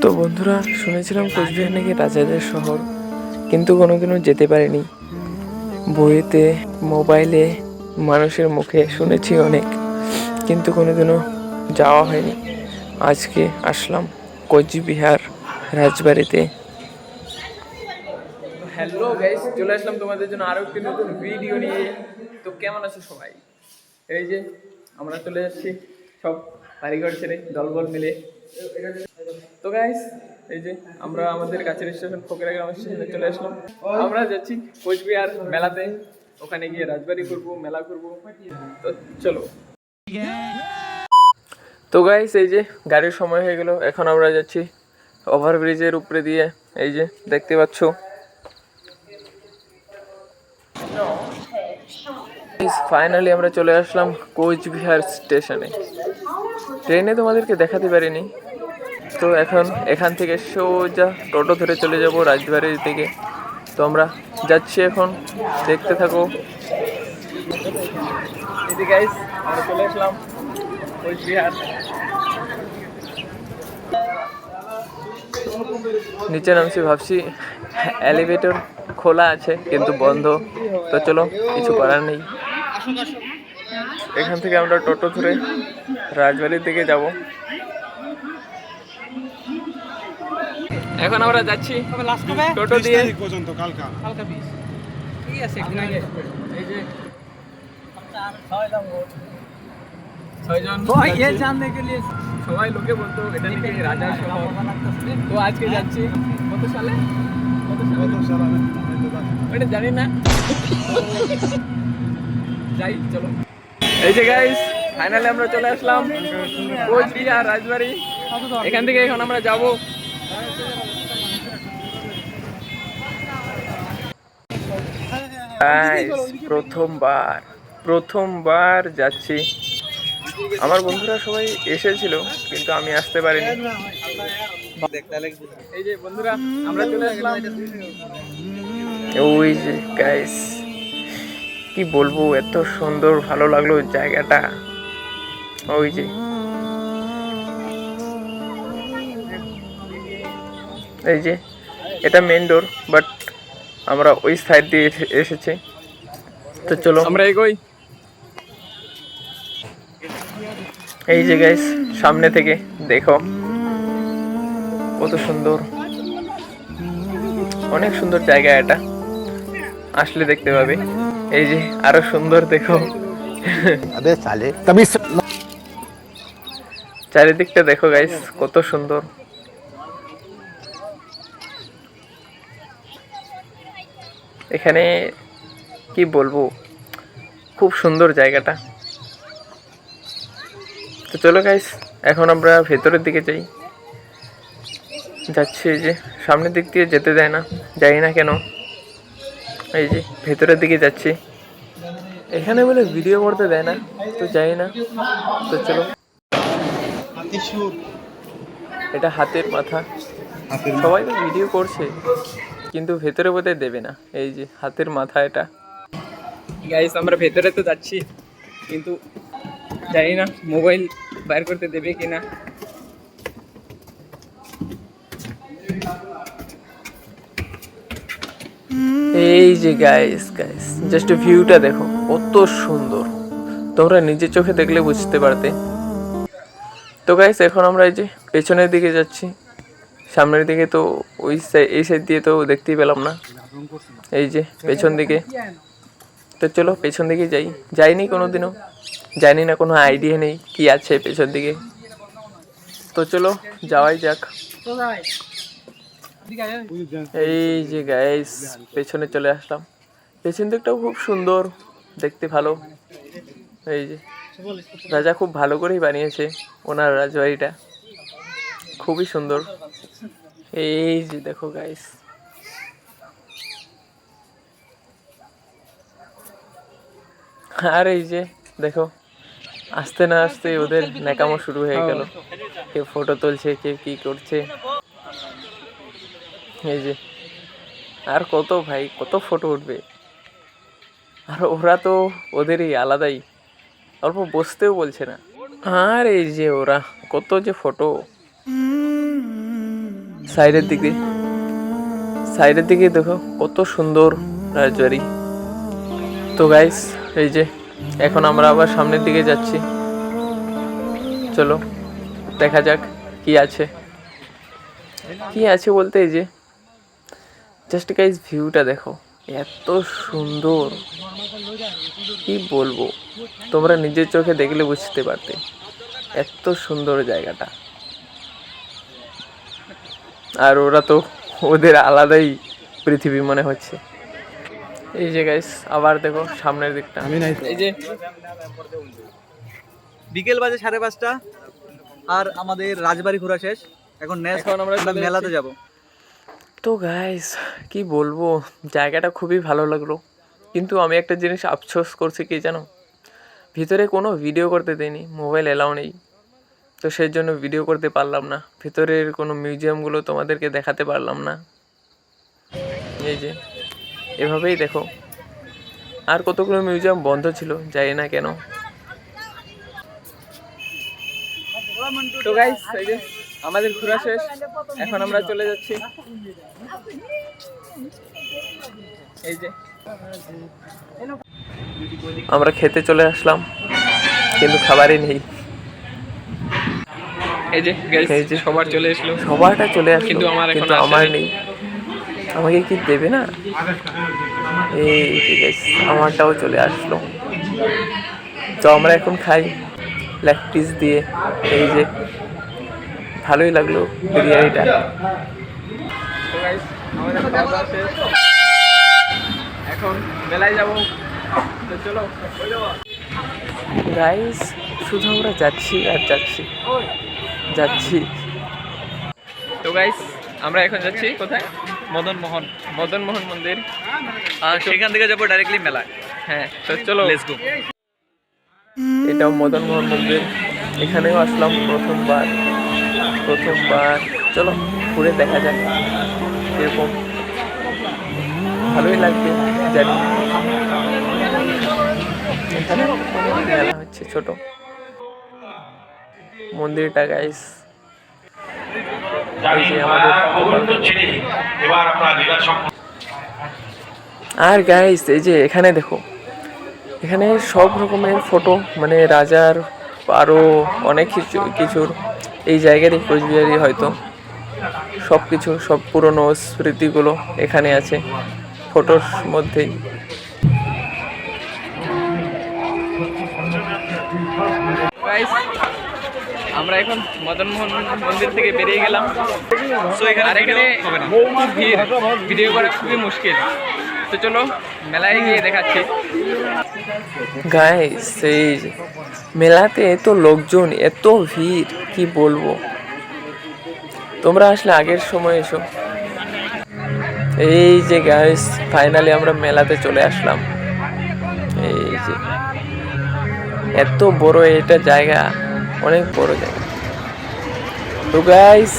তো বন্ধুরা, শুনেছিলাম কোচবিহার নাকি রাজাদের শহর, কিন্তু কোনোদিনও যেতে পারিনি। বইতে, মোবাইলে, মানুষের মুখে শুনেছি অনেক, কিন্তু কোনোদিনও যাওয়া হয়নি। আজকে আসলাম কোচবিহার রাজবাড়িতে। হ্যালো গাইস, চলে আসলাম তোমাদের জন্য আরো একটি নতুন ভিডিও নিয়ে। তো কেমন আছো সবাই? এই যে আমরা চলে যাচ্ছি সব বাড়িঘর ছেড়ে দলবল মিলে। তো গাইস, এই যে আমরা আমাদের কাছের স্টেশন ফকিরাগ্রাম স্টেশনে চলে আসলাম। আমরা যাচ্ছি কোচবিহার মেলাতে, ওখানে গিয়ে রাজবাড়ি করব, মেলা করব। তো চলো। তো গাইস, এই যে গাড়ির সময় হয়ে গেল, এখন আমরা যাচ্ছি ওভারব্রিজের উপরে দিয়ে। এই যে দেখতে পাচ্ছ, ফাইনালি আমরা চলে আসলাম কোচবিহার স্টেশনে। ট্রেনে তোমাদেরকে দেখাতে পারিনি। তো এখন এখান থেকে সোজা টোটো ধরে চলে যাব রাজবাড়ির দিকে। তো আমরা যাচ্ছি এখন, দেখতে থাকো। এই গাইস, আমরা চলে আসলাম কোচবিহার। নিচে নামছি, ভাবছি এলিভেটর খোলা আছে কিন্তু বন্ধ। তো চলো, কিছু করার নেই। এখান থেকে আমরা টোটো ধরে রাজবাড়ির দিকে যাব। এখন আমরা যাচ্ছি টোটো দিয়ে পর্যন্ত। ঠিক আছে, এই যে 6 জন সবাই লোকে বলতো এটা নাকি রাজার শহর। তো আজকে যাচ্ছি। কত সালে ওটা জানি না, যাই চলো। এই যে গাইস, ফাইনালি আমরা চলে আসলাম কোচবিহার রাজবাড়ি। এখান থেকে এখন আমরা যাব প্রথমবার যাচ্ছি। আমার বন্ধুরা সবাই এসেছিল কিন্তু আমি আসতে পারিনি। এই যে বন্ধুরা, আমরা চলে আসলাম। ওই যে গাইস, কি বলবো, এত সুন্দর, ভালো লাগলো জায়গাটা। ওই যে এই যে এটা মেন ডোর, বাট আমরা ওই সাইড দিয়ে এসেছি। তো চলো আমরা এগোই। এই যে গাইস, সামনে থেকে দেখো কত সুন্দর, অনেক সুন্দর জায়গা এটা, আসলে দেখতে পাবে। এই যে আরো সুন্দর দেখো, চারিদিকটা দেখো গাইস, কত সুন্দর। এখানে কি বলবো, খুব সুন্দর জায়গাটা। তো চলো গাইস, এখন আমরা ভেতরের দিকে যাচ্ছি। এই যে সামনের দিক দিয়ে যেতে দেয় না, জানি না কেন। এই যে ভেতরের দিকে যাচ্ছি, এখানে বলে ভিডিও করতে দেয় না, তো জানি না। তো চলো, এটা হাতের মাথা। সবাই তো ভিডিও করছে কিন্তু ভেতরে বোধহয় দেবে না। এই যে হাতের মাথা এটা। গাইস, আমরা ভেতরে তো যাচ্ছি, কিন্তু জানি না মোবাইল বাইর করতে দেবে কিনা। এই যে গাইস, জাস্ট ভিউটা দেখো, কত সুন্দর। তোমরা নিজের চোখে দেখলে বুঝতে পারতে। তো গাইস, এখন আমরা এই যে পেছনের দিকে যাচ্ছি। সামনের দিকে তো এই সাইড দিয়ে তো দেখতেই পেলাম না। এই যে পেছন দিকে। তো চলো পেছন দিকে যাইনি কোনোদিনও, জানি না, কোনো আইডিয়া নেই কি আছে পেছন দিকে। তো চলো যাওয়াই যাক। এই যে গাইস, পেছনে চলে আসলাম। পেছন দিকটাও খুব সুন্দর, দেখতে ভালো। এই যে রাজা খুব ভালো করেই বানিয়েছে ওনার রাজবাড়িটা, খুবই সুন্দর। এই যে দেখো গাইস, আর এই যে দেখো, আসতে না আসতে ওদের ন্যাকামো শুরু হয়ে গেল। কেউ ফটো তুলছে, কেউ কি করছে। এই যে আর কত ফটো উঠবে। আর ওরা তো ওদেরই আলাদাই, অল্প বসতেও বলছে না। আর এই যে ওরা কত যে ফটো। সাইডের দিকে দেখো কত সুন্দর রাজবাড়ি। তো গাইস এই যে এখন আমরা আবার সামনের দিকে যাচ্ছি, চলো দেখা যাক কি আছে বলতে এই যে জাস্ট গাইস ভিউটা দেখো, এত সুন্দর কি বলবো, তোমরা নিজের চোখে দেখলে বুঝতে পারতে এত সুন্দর জায়গাটা। আর ওরা তো ওদের আলাদাই পৃথিবী মনে হচ্ছে। এই যে গাইস আবার দেখো সামনের দিকটা, এই যে বিকেল বাজে 5:30 আর আমাদের রাজবাড়ি ঘোরা শেষ। এখন আমরা মেলাতে যাব। তো গাইস কি বলবো, জায়গাটা খুবই ভালো লাগলো, কিন্তু আমি একটা জিনিস আফসোস করছি কি জানো, ভিতরে কোনো ভিডিও করতে দেয়নি, মোবাইল এলাও নেই, তো সেই জন্য ভিডিও করতে পারলাম না, ভিতরের কোনো মিউজিয়ামগুলো তোমাদেরকে দেখাতে পারলাম না। এই যে এভাবেই দেখো, আর কতগুলো মিউজিয়াম বন্ধ ছিল, জানি না কেন। তো গাইস এই যে আমাদের ঘোরা শেষ, এখন আমরা চলে যাচ্ছি। এই যে আমরা খেতে চলে আসলাম, কিন্তু খাবারই নেই। এই যে সবার চলে আসলো, সবারটা চলে আসলো, কিন্তু আমার নেই। আমাকে কি দেবে না? এই ঠিক আছে, আমারটাও চলে আসলো। তো আমরা এখন খাই লেগ পিস দিয়ে। এই যে ভালোই লাগলো বিরিয়ানিটা। এখন মেলায় যাবো, তো চলো গাইস, শুধু আমরা যাচ্ছি আর যাচ্ছি। তো গাইস আমরা এখন যাচ্ছি কোথায়? মদন মোহন মন্দির, আর সেখান থেকে যাবো ডাইরেক্টলি মেলায়। হ্যাঁ তো চলো লেটস গো। এটাও মদন মোহন মন্দির, এখানেও আসলাম প্রথমবার। চলো ঘুরে দেখা যাক এরকম, ভালোই লাগবে জানি। এখানে মেলা হচ্ছে ছোট মন্দিরটা গাইস। আর গাইস এই যে এখানে দেখো, এখানে সব রকমের ফটো, মানে রাজার আরও অনেক কিছুর এই জায়গারই কোচবিহারি হয়তো সব পুরনো স্মৃতিগুলো এখানে আছে ফটোর মধ্যেই। আমরা এখন মদন মোহন মন্দির থেকে বেরিয়ে গেলাম। আর এখানে ভিডিও করা খুবই মুশকিল, তো চলো মেলায় গিয়ে দেখাচ্ছি। গাইস এই মেলাতে এত লোকজন, এত ভিড়, কি বলবো, তোমরা আসলে আগের সময় এসো। এই যে গাইস ফাইনালি আমরা মেলাতে চলে আসলাম। এই যে এত বড় এটা জায়গা, অনেক বড় জায়গা। তো গাইস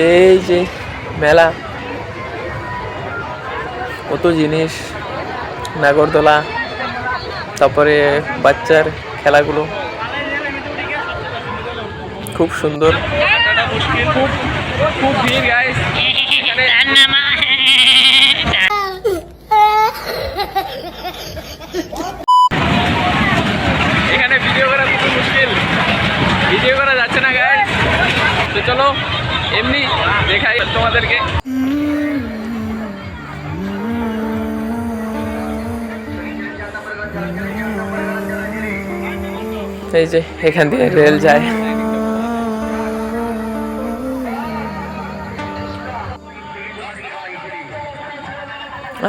এই যে মেলা, কত জিনিস, নাগরদোলা, তারপরে বাচ্চার খেলাগুলো, খুব সুন্দর। খুব ভিড় গাইস, এখানে ভিডিও করা খুব মুশকিল, ভিডিও করা যাচ্ছে না গাইস। তো চলো এমনি দেখাই তোমাদেরকে। এই যে এখান দিয়ে রেল যায়।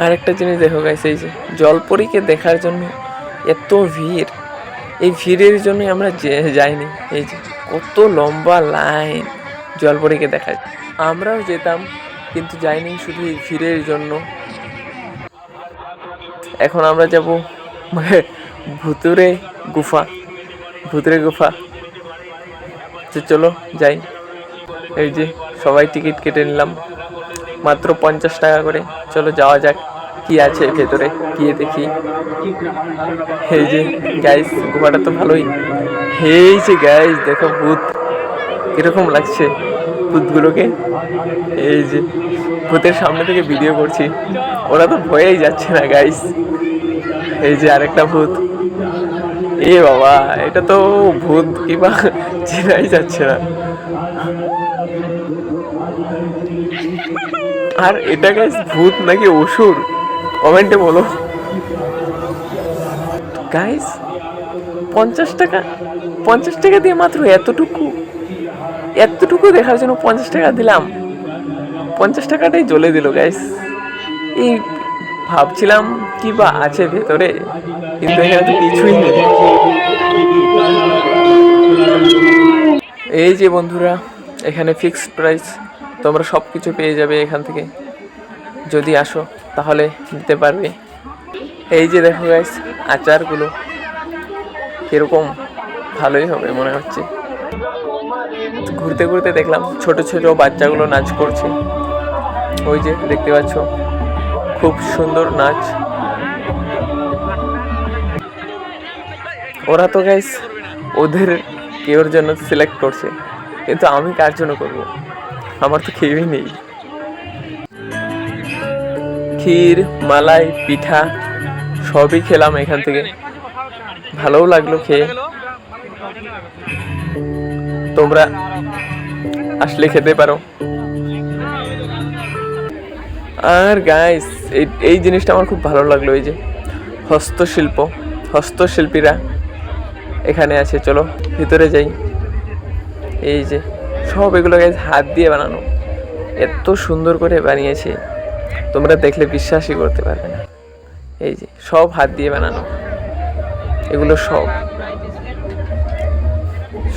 আর একটা জিনিস দেখো গাইস, এই যে জলপরীকে দেখার জন্য এত ভিড়, এই ভিড়ের জন্যই আমরা যাইনি। এই যে কত লম্বা লাইন জলপরীকে দেখার, আমরাও যেতাম কিন্তু যাইনি শুধু এই ভিড়ের জন্য। এখন আমরা যাব ভুতুরে গুফা, তো চলো যাই। এই যে সবাই টিকিট কেটে নিলাম, মাত্র 50 টাকা করে। চলো যাওয়া যাক, কি আছে ভেতরে গিয়ে দেখি। এই যে গাইস গুহাটা তো ভালোই। এই যে গাইস দেখো ভূত কিরকম লাগছে, ভূতগুলোকে। এই যে ভূতের সামনে থেকে ভিডিও করছি, ওরা তো ভয়েই যাচ্ছে না গাইস। এই যে আরেকটা ভূত, এ বাবা এটা তো ভূত কিবা চেনাই যাচ্ছে না। আর এটা গাইস ভূত নাকি অসুর কমেন্টে বলো গাইস। 50 টাকা, 50 টাকা দিয়ে মাত্র এতটুকু দেখার জন্য 50 টাকা দিলাম। 50 টাকাটাই জ্বলে দিল গাইস। এই ভাবছিলাম কি বা আছে ভেতরে, কিন্তু এখানে তো কিছুই নেই। এই যে বন্ধুরা, এখানে ফিক্সড প্রাইস, তোমরা সব কিছু পেয়ে যাবে এখান থেকে। যদি আসো তাহলে নিতে পারবে। এই যে দেখো গাইস আচারগুলো কিরকম, ভালোই হবে মনে হচ্ছে। ঘুরতে ঘুরতে দেখলাম ছোট ছোট বাচ্চাগুলো নাচ করছে। ওই যে দেখতে পাচ্ছ, খুব সুন্দর নাচ। ওরা তো গাইস ওদের কেউর জন্য সিলেক্ট করছে, কিন্তু আমি কার জন্য করব? আমার তো কেউই নেই। ক্ষীর, মালাই, পিঠা সবই খেলাম এখান থেকে, ভালোও লাগলো খেয়ে। তোমরা আসলে খেতে পারো। আর গাইস এই জিনিসটা আমার খুব ভালো লাগলো, এই যে হস্তশিল্পীরা এখানে আছে। চলো ভিতরে যাই। এই যে সব এগুলো গাইস হাত দিয়ে বানানো, এত সুন্দর করে বানিয়েছে তোমরা দেখলে বিশ্বাসই করতে পারবে না। এই যে সব হাত দিয়ে বানানো, এগুলো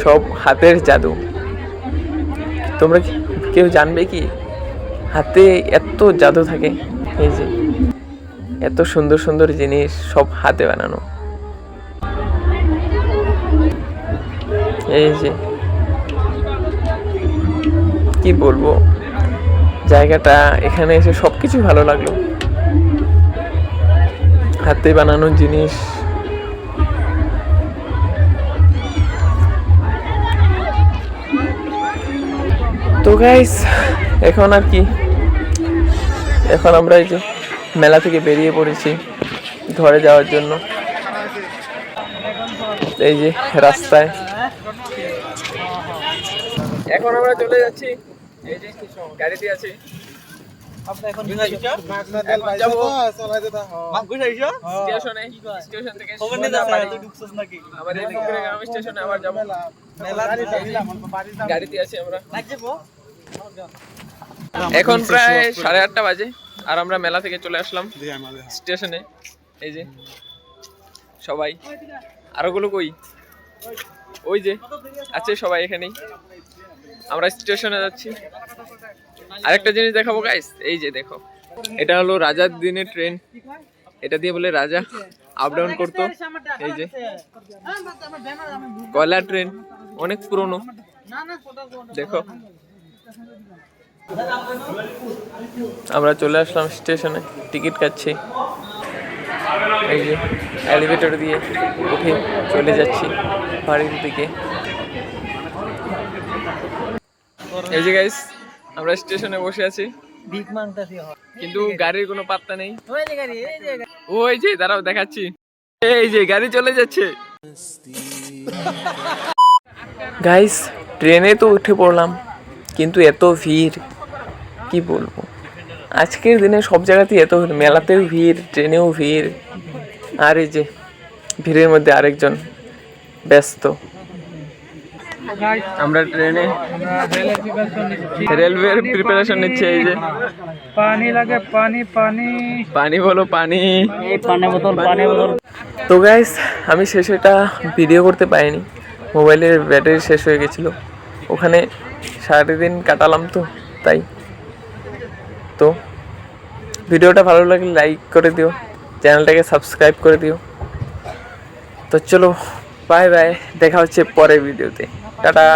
সব হাতের জাদু। তোমরা কেউ জানবে কি হাতে এত জাদু থাকে? এই যে এত সুন্দর সুন্দর জিনিস সব হাতে বানানো। এই যে কি বলবো, জায়গাটা এখানে এসে সবকিছু ভালো লাগলো। হাতে বানানো জিনিস। তো গাইস এখন আর কি, এখন আমরা এই যে মেলা থেকে বেরিয়ে পড়েছি ঘরে যাওয়ার জন্য। এই যে রাস্তায় এখন আমরা চলে যাচ্ছি। এই যে গাড়িতে আছি। এখন প্রায় 8:30 বাজে, আর আমরা মেলা থেকে চলে আসলাম স্টেশনে। এই যে সবাই, আর ওগুলো কই? ওই যে আছে সবাই এখানেই। আমরা স্টেশনে যাচ্ছি। আরেকটা জিনিস দেখাবো গাইস, এই যে দেখো, এটা হলো রাজার দিনের ট্রেন। এটা দিয়ে বলে রাজা আপ ডাউন করতো। এই যে কয়লা ট্রেন, অনেক পুরনো। দেখো আমরা চলে আসলাম স্টেশনে, টিকিট কাটছি। এই যে এলিভেটর দিয়ে উঠে চলে যাচ্ছি বাড়ির দিকে। এই যে গাইস আমরা স্টেশনে বসে আছি, কিন্তু গাড়ির কোনো পাত্তা নেই। ওই যে দাঁড়াও দেখাচ্ছি, এই যে গাড়ি চলে যাচ্ছে। গাইস ট্রেনে তো উঠে পড়লাম, কিন্তু এত ভিড় কি বলবো। আজকের দিনে সব জায়গাতেই এত ভিড়, মেলাতেও ভিড়, ট্রেনেও ভিড়। আর এই যে ভিড়ের মধ্যে আরেকজন ব্যস্ত। আমরা ট্রেনে রেলওয়ের প্রিপারেশন নিচ্ছে। এই যে পানি লাগে, পানি বলো, পানি বোতল। তো গাইস আমি শেষেটা ভিডিও করতে পারিনি, মোবাইলের ব্যাটারি শেষ হয়ে গেছিলো। ওখানে সারাটা দিন কাটালাম তো তাই। তো ভিডিওটা ভালো লাগলে লাইক করে দিও, চ্যানেলটাকে সাবস্ক্রাইব করে দিও। তো চলো বাই বাই, দেখা হচ্ছে পরের ভিডিওতে। টাটা।